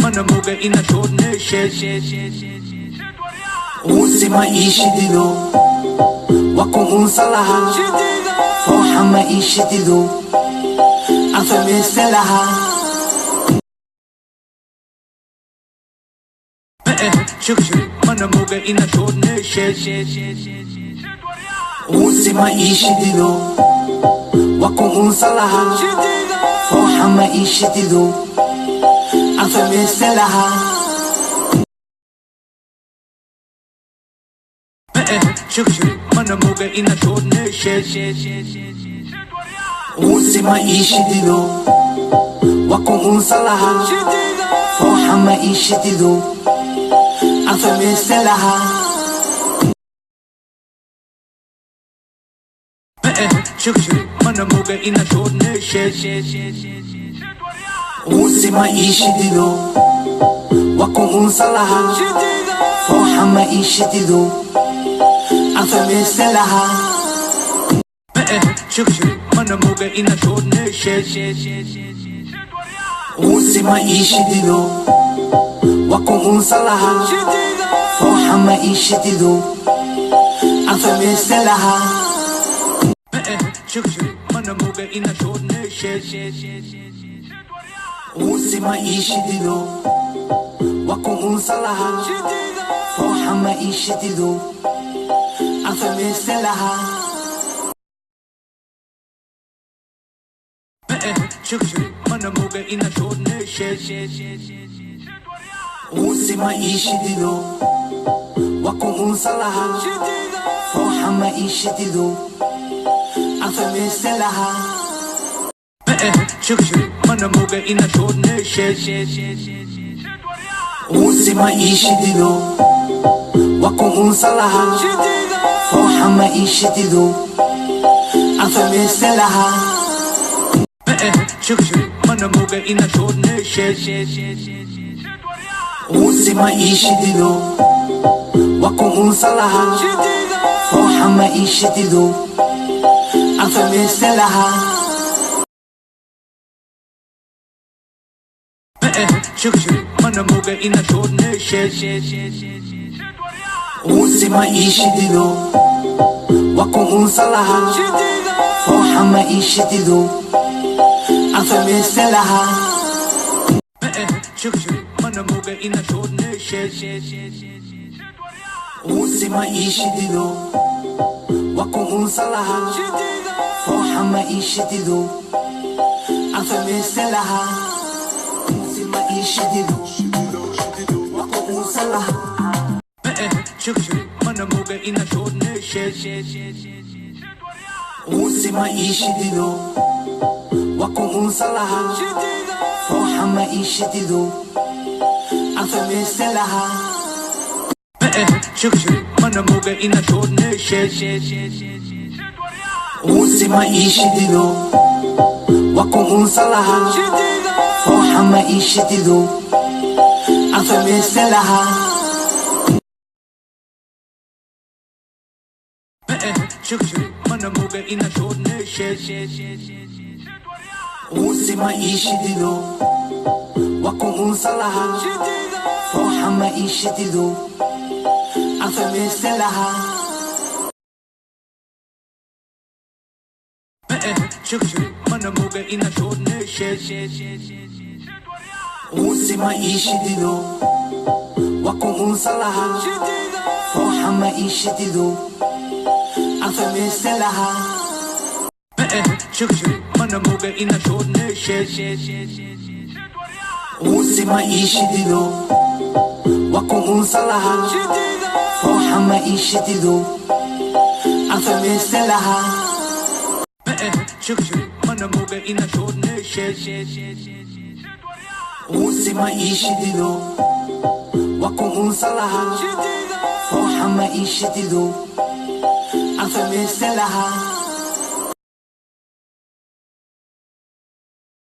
Manamuga ina chodne Usi maisha dido wako unsalaha Foha maisha dido afameselaha Manamuga ina chodne Usi maisha dido wako unsalaha Foha maisha dido afameselaha Manamuga ina chodne Usi maisha dido wako unsalaha Foha maisha dido afameselaha Manamuga ina chodne Usi maisha dido wako unsalaha Foha maisha dido afameselaha Manamuga ina chodne Usi maisha dido wako unsalaha Foha maisha dido afameselaha Manamuga ina chodne Usi maisha dido wako unsalaha Foha maisha dido afameselaha Manamuga ina chodne Usi maisha dido wako unsalaha Foha maisha dido afameselaha Manamuga ina chodne Usi maisha dido wako unsalaha Foha maisha dido afameselaha Manamuga ina chodne Usi maisha dido wako unsalaha Foha maisha dido afameselaha Manamuga ina chodne Usi maisha dido wako unsalaha Foha maisha dido afameselaha Manamuga ina chodne Usi maisha dido wako unsalaha Foha maisha dido afameselaha Usi maisha dido wako unsalaha Manamuga ina chodne Usi maisha dido wako unsalaha Foha maisha dido afameselaha Manamuga ina chodne Usi maisha dido wako unsalaha Foha maisha dido afameselaha Manamuga ina chodne Usi maisha dido wako unsalaha Foha maisha dido afameselaha Manamuga ina chodne Usi maisha dido wako unsalaha Foha maisha dido afameselaha Manamuga ina chodne Usi maisha dido wako unsalaha Foha maisha dido afameselaha Manamuga ina chodne Usi maisha dido wako unsalaha Foha maisha dido afameselaha